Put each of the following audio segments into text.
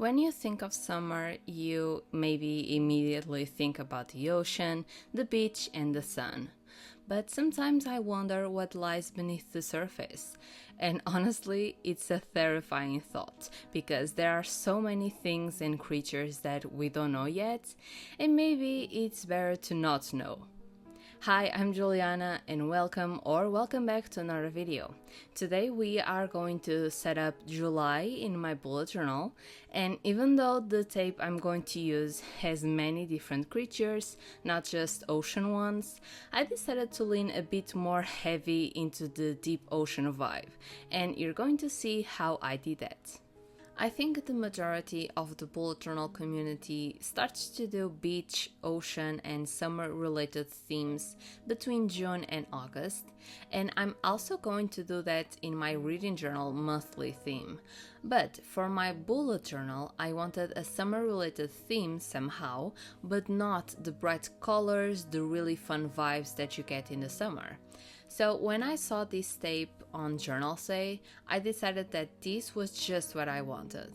When you think of summer, you maybe immediately think about the ocean, the beach, and the sun. But sometimes I wonder what lies beneath the surface. And honestly, it's a terrifying thought because there are so many things and creatures that we don't know yet, and maybe it's better to not know. Hi, I'm Juliana and welcome back to another video. Today we are going to set up July in my bullet journal, and even though the tape I'm going to use has many different creatures, not just ocean ones, I decided to lean a bit more heavy into the deep ocean vibe, and you're going to see how I did that. I think the majority of the bullet journal community starts to do beach, ocean, and summer related themes between June and August, and I'm also going to do that in my reading journal monthly theme. But for my bullet journal, I wanted a summer related theme somehow, but not the bright colors, the really fun vibes that you get in the summer. So when I saw this tape on Journal Say, I decided that this was just what I wanted.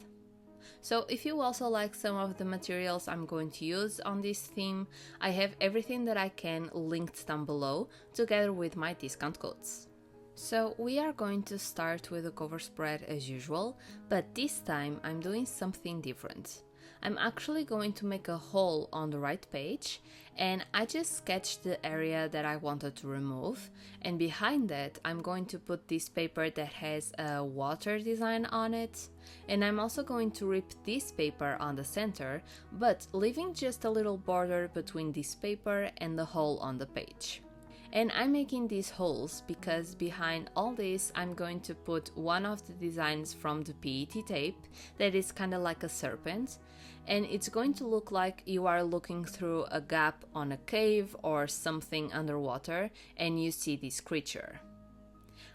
So if you also like some of the materials I'm going to use on this theme, I have everything that I can linked down below, together with my discount codes. So we are going to start with the cover spread as usual, but this time I'm doing something different. I'm actually going to make a hole on the right page, and I just sketched the area that I wanted to remove, and behind that I'm going to put this paper that has a water design on it, and I'm also going to rip this paper on the center, but leaving just a little border between this paper and the hole on the page. And I'm making these holes because behind all this I'm going to put one of the designs from the PET tape that is kind of like a serpent, and it's going to look like you are looking through a gap on a cave or something underwater and you see this creature.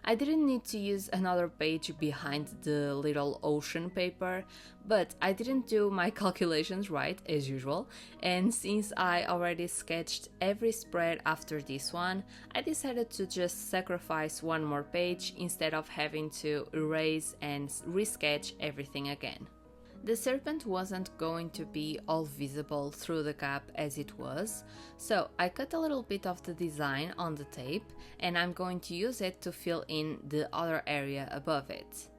I didn't need to use another page behind the little ocean paper, but I didn't do my calculations right as usual, and since I already sketched every spread after this one, I decided to just sacrifice one more page instead of having to erase and resketch everything again. The serpent wasn't going to be all visible through the gap as it was, so I cut a little bit of the design on the tape and I'm going to use it to fill in the other area above it.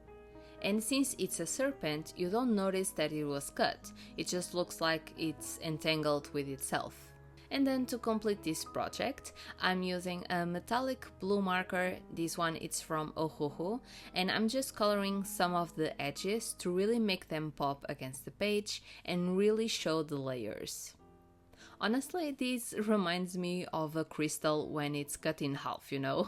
And since it's a serpent, you don't notice that it was cut, it just looks like it's entangled with itself. And then to complete this project, I'm using a metallic blue marker. This one is from Ohuhu, and I'm just coloring some of the edges to really make them pop against the page and really show the layers. Honestly, this reminds me of a crystal when it's cut in half, you know?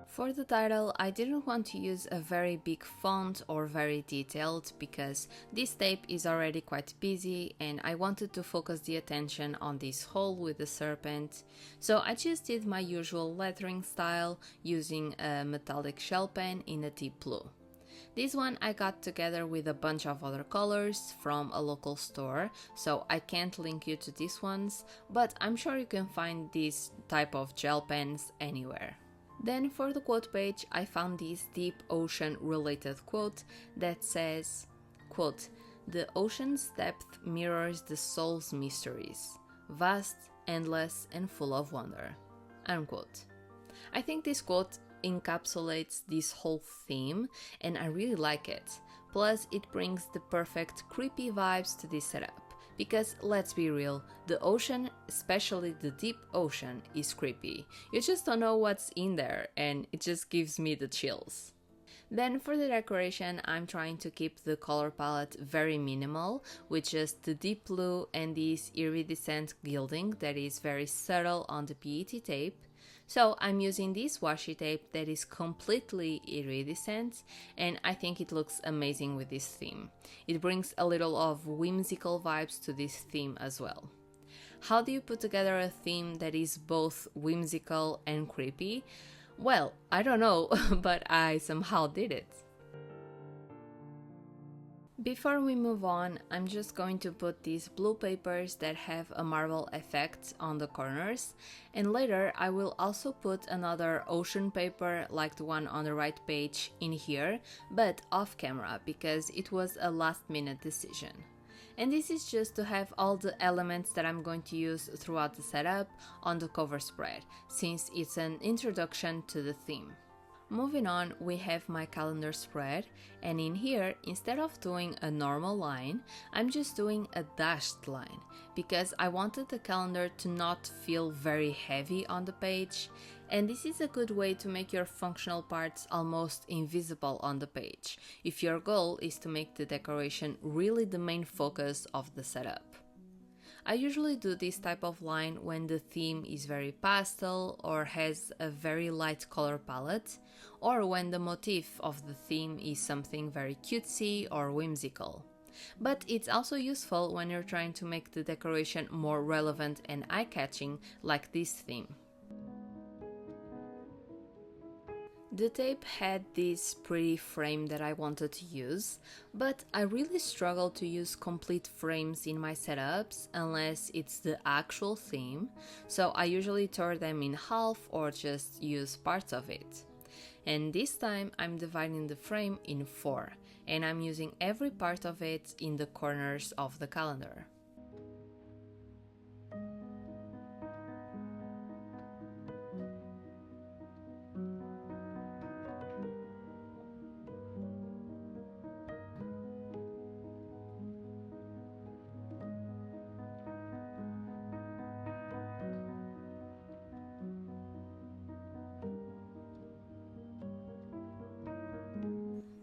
For the title, I didn't want to use a very big font or very detailed because this tape is already quite busy and I wanted to focus the attention on this hole with the serpent. So I just did my usual lettering style using a metallic gel pen in a deep blue. This one I got together with a bunch of other colors from a local store, so I can't link you to these ones, but I'm sure you can find this type of gel pens anywhere. Then for the quote page, I found this deep ocean related quote that says, quote, "The ocean's depth mirrors the soul's mysteries, vast, endless, and full of wonder," unquote. I think this quote encapsulates this whole theme and I really like it. Plus, it brings the perfect creepy vibes to this setup. Because let's be real, the ocean, especially the deep ocean, is creepy. You just don't know what's in there and it just gives me the chills. Then for the decoration, I'm trying to keep the color palette very minimal with just the deep blue and this iridescent gilding that is very subtle on the PET tape. So I'm using this washi tape that is completely iridescent and I think it looks amazing with this theme. It brings a little of whimsical vibes to this theme as well. How do you put together a theme that is both whimsical and creepy? Well, I don't know, but I somehow did it. Before we move on, I'm just going to put these blue papers that have a marble effect on the corners, and later I will also put another ocean paper like the one on the right page in here, but off camera because it was a last minute decision. And this is just to have all the elements that I'm going to use throughout the setup on the cover spread, since it's an introduction to the theme. Moving on, we have my calendar spread, and in here, instead of doing a normal line, I'm just doing a dashed line, because I wanted the calendar to not feel very heavy on the page, and this is a good way to make your functional parts almost invisible on the page, if your goal is to make the decoration really the main focus of the setup. I usually do this type of line when the theme is very pastel or has a very light color palette, or when the motif of the theme is something very cutesy or whimsical. But it's also useful when you're trying to make the decoration more relevant and eye-catching, like this theme. The tape had this pretty frame that I wanted to use, but I really struggle to use complete frames in my setups unless it's the actual theme, so I usually tear them in half or just use parts of it. And this time I'm dividing the frame in 4, and I'm using every part of it in the corners of the calendar.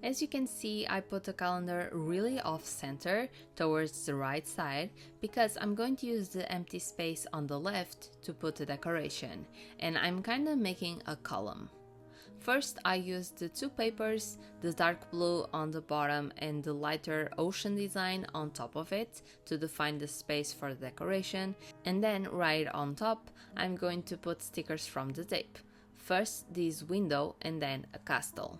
As you can see, I put the calendar really off center towards the right side because I'm going to use the empty space on the left to put the decoration, and I'm kinda making a column. First, I used the two papers, the dark blue on the bottom and the lighter ocean design on top of it to define the space for the decoration, and then right on top, I'm going to put stickers from the tape. First this window and then a castle.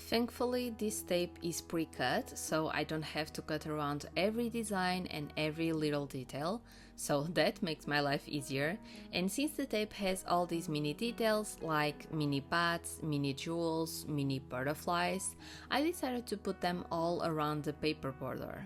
Thankfully, this tape is pre-cut, so I don't have to cut around every design and every little detail, so that makes my life easier. And since the tape has all these mini details, like mini bats, mini jewels, mini butterflies, I decided to put them all around the paper border.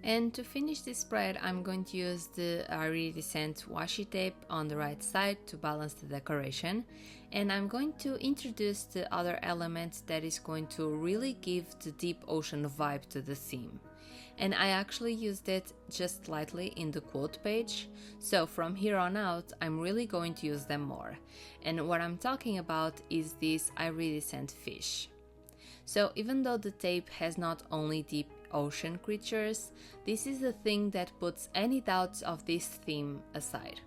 And to finish this spread, I'm going to use the iridescent washi tape on the right side to balance the decoration, and I'm going to introduce the other element that is going to really give the deep ocean vibe to the theme. And I actually used it just slightly in the quote page, so from here on out I'm really going to use them more. And what I'm talking about is this iridescent fish. So even though the tape has not only deep ocean creatures, this is the thing that puts any doubts of this theme aside.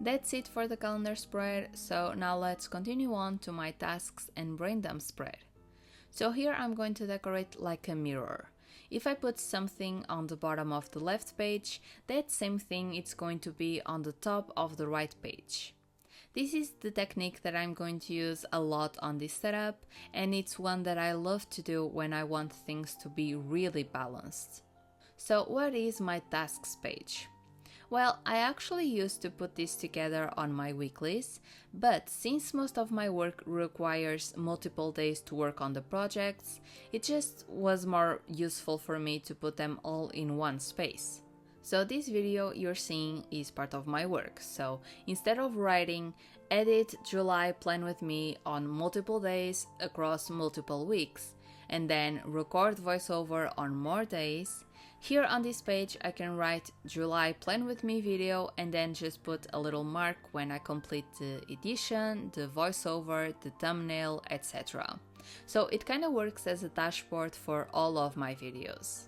That's it for the calendar spread, so now let's continue on to my tasks and brain dump spread. So here I'm going to decorate like a mirror. If I put something on the bottom of the left page, that same thing is going to be on the top of the right page. This is the technique that I'm going to use a lot on this setup, and it's one that I love to do when I want things to be really balanced. So what is my tasks page? Well, I actually used to put this together on my weeklies, but since most of my work requires multiple days to work on the projects, it just was more useful for me to put them all in one space. So this video you're seeing is part of my work, so instead of writing edit July plan with me on multiple days across multiple weeks, and then record voiceover on more days, here on this page I can write July plan with me video and then just put a little mark when I complete the edition, the voiceover, the thumbnail, etc. So it kind of works as a dashboard for all of my videos.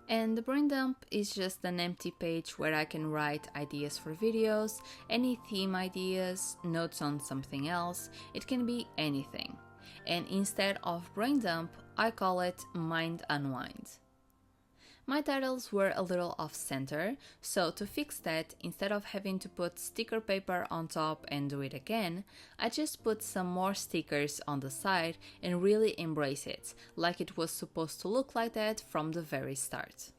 And the brain dump is just an empty page where I can write ideas for videos, any theme ideas, notes on something else, it can be anything. and instead of brain dump, I call it mind unwind. My titles were a little off center, so to fix that, instead of having to put sticker paper on top and do it again, I just put some more stickers on the side and really embrace it, like it was supposed to look like that from the very start.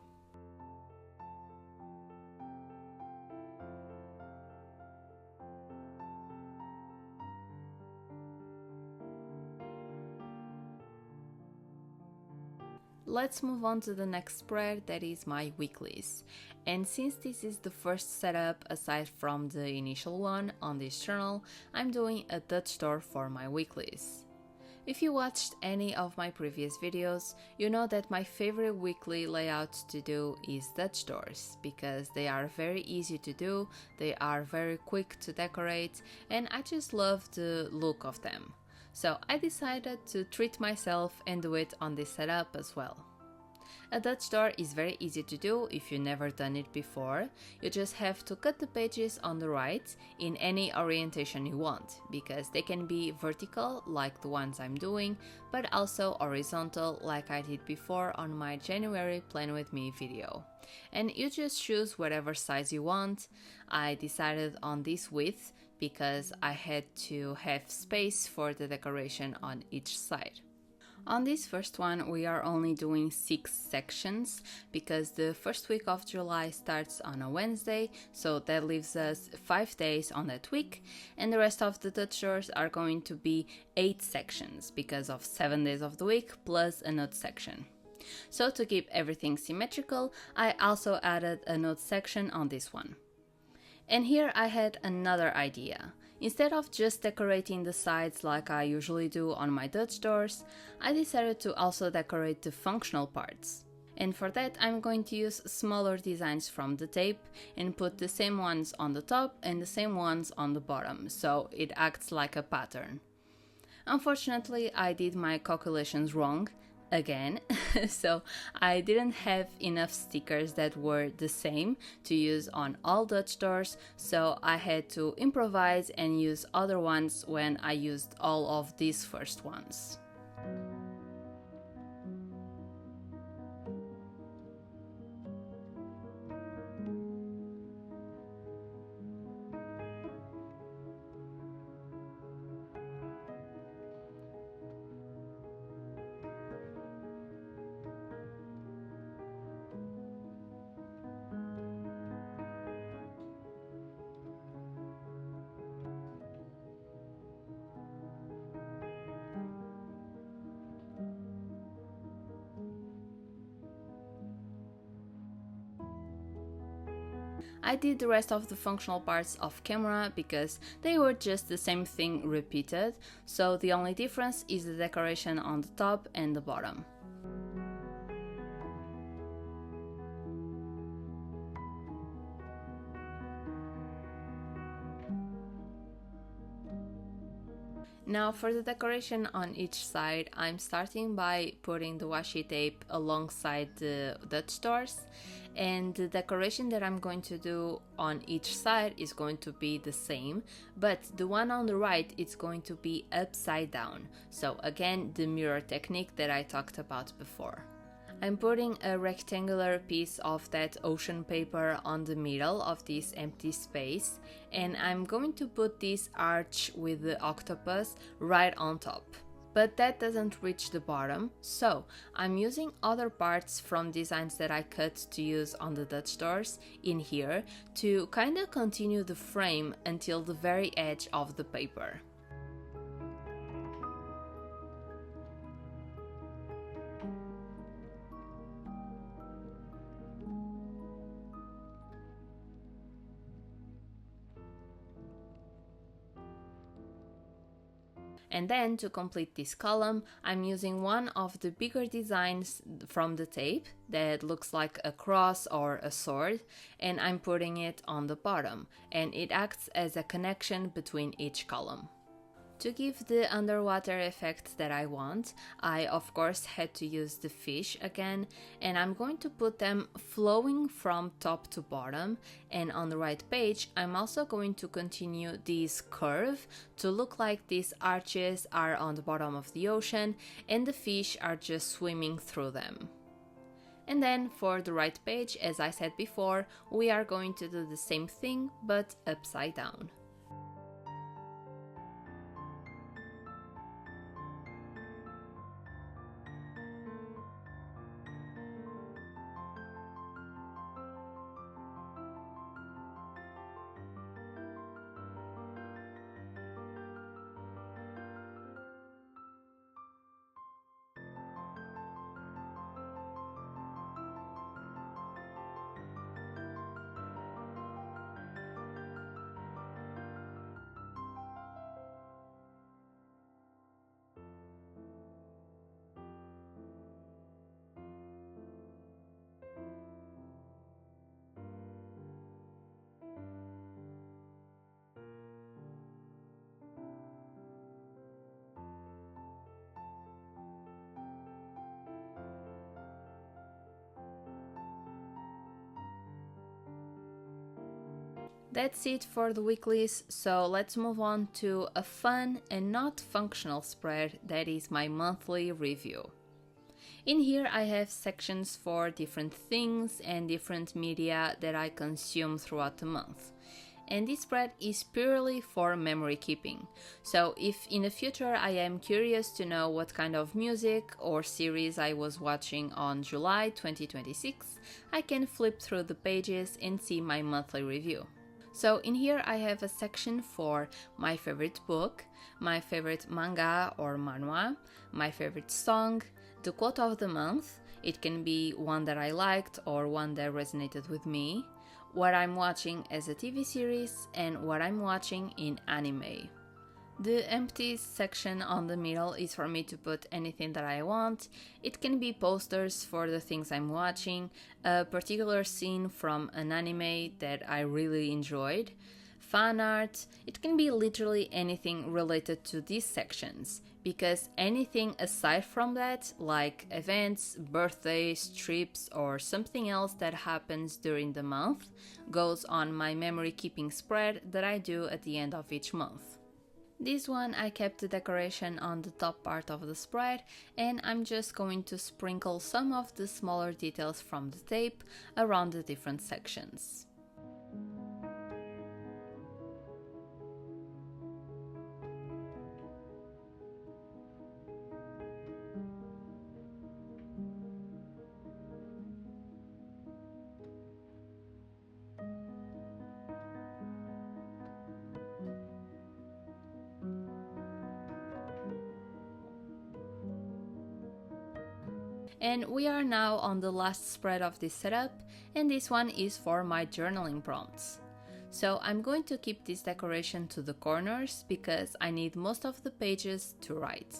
Let's move on to the next spread, that is my weeklies. And since this is the first setup aside from the initial one on this journal, I'm doing a Dutch door for my weeklies. If you watched any of my previous videos, you know that my favorite weekly layout to do is Dutch doors, because they are very easy to do, they are very quick to decorate, and I just love the look of them. So I decided to treat myself and do it on this setup as well. A Dutch door is very easy to do if you've never done it before. You just have to cut the pages on the right in any orientation you want, because they can be vertical like the ones I'm doing, but also horizontal like I did before on my January Plan With Me video. And you just choose whatever size you want. I decided on this width because I had to have space for the decoration on each side. On this first one, we are only doing 6 sections because the first week of July starts on a Wednesday, so that leaves us 5 days on that week, and the rest of the Dutch doors are going to be 8 sections because of 7 days of the week plus a note section. So to keep everything symmetrical, I also added a note section on this one. And here I had another idea. Instead of just decorating the sides like I usually do on my Dutch doors, I decided to also decorate the functional parts. And for that I'm going to use smaller designs from the tape and put the same ones on the top and the same ones on the bottom, so it acts like a pattern. Unfortunately, I did my calculations wrong again, so I didn't have enough stickers that were the same to use on all Dutch doors, so I had to improvise and use other ones when I used all of these first ones. I did the rest of the functional parts off camera because they were just the same thing repeated, so the only difference is the decoration on the top and the bottom. Now for the decoration on each side, I'm starting by putting the washi tape alongside the Dutch doors, and the decoration that I'm going to do on each side is going to be the same, but the one on the right is going to be upside down. So again, the mirror technique that I talked about before. I'm putting a rectangular piece of that ocean paper on the middle of this empty space, and I'm going to put this arch with the octopus right on top. But that doesn't reach the bottom, so I'm using other parts from designs that I cut to use on the Dutch doors in here to kinda continue the frame until the very edge of the paper. And then to complete this column, I'm using one of the bigger designs from the tape that looks like a cross or a sword, and I'm putting it on the bottom, and it acts as a connection between each column. To give the underwater effect that I want, I of course had to use the fish again, and I'm going to put them flowing from top to bottom, and on the right page I'm also going to continue this curve to look like these arches are on the bottom of the ocean and the fish are just swimming through them. And then for the right page, as I said before, we are going to do the same thing but upside down. That's it for the weeklies, so let's move on to a fun and not functional spread that is my monthly review. In here I have sections for different things and different media that I consume throughout the month. And this spread is purely for memory keeping. So if in the future I am curious to know what kind of music or series I was watching on July 2026, I can flip through the pages and see my monthly review. So in here I have a section for my favorite book, my favorite manga or manhwa, my favorite song, the quote of the month, it can be one that I liked or one that resonated with me, what I'm watching as a TV series, and what I'm watching in anime. The empty section on the middle is for me to put anything that I want. It can be posters for the things I'm watching, a particular scene from an anime that I really enjoyed, fan art. It can be literally anything related to these sections, because anything aside from that, like events, birthdays, trips, or something else that happens during the month, goes on my memory keeping spread that I do at the end of each month. This one I kept the decoration on the top part of the spread, and I'm just going to sprinkle some of the smaller details from the tape around the different sections. And we are now on the last spread of this setup, and this one is for my journaling prompts. So I'm going to keep this decoration to the corners because I need most of the pages to write.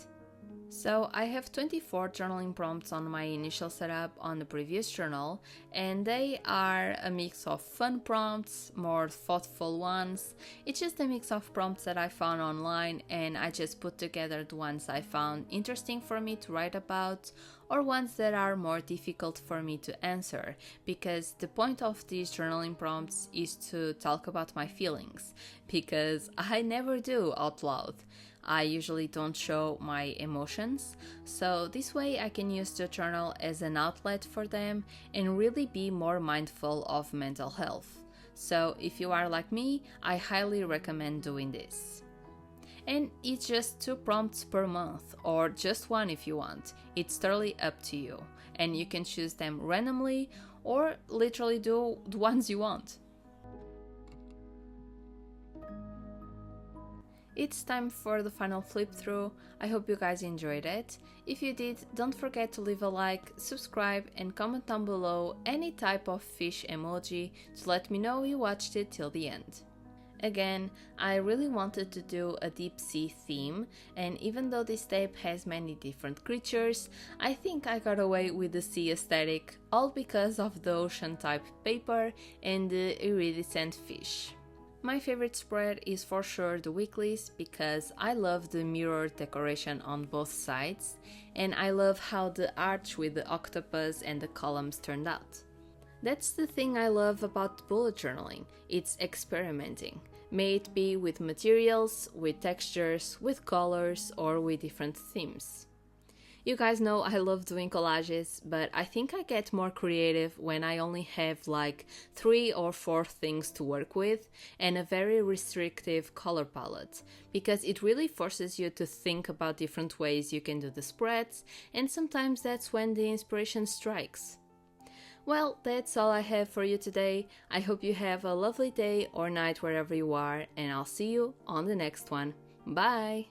So I have 24 journaling prompts on my initial setup on the previous journal, and they are a mix of fun prompts, more thoughtful ones. It's just a mix of prompts that I found online, and I just put together the ones I found interesting for me to write about, or ones that are more difficult for me to answer, because the point of these journaling prompts is to talk about my feelings, because I never do out loud. I usually don't show my emotions, so this way I can use the journal as an outlet for them and really be more mindful of mental health. So if you are like me, I highly recommend doing this. And it's just 2 prompts per month, or just 1 if you want. It's totally up to you, and you can choose them randomly or literally do the ones you want. It's time for the final flip through. I hope you guys enjoyed it. If you did, don't forget to leave a like, subscribe, and comment down below any type of fish emoji to let me know you watched it till the end. Again, I really wanted to do a deep sea theme, and even though this tape has many different creatures, I think I got away with the sea aesthetic, all because of the ocean type paper and the iridescent fish. My favorite spread is for sure the Weeklies because I love the mirror decoration on both sides and I love how the arch with the octopus and the columns turned out. That's the thing I love about bullet journaling, it's experimenting. May it be with materials, with textures, with colors, or with different themes. You guys know I love doing collages, but I think I get more creative when I only have like 3 or 4 things to work with and a very restrictive color palette, because it really forces you to think about different ways you can do the spreads, and sometimes that's when the inspiration strikes. Well, that's all I have for you today. I hope you have a lovely day or night wherever you are, and I'll see you on the next one. Bye!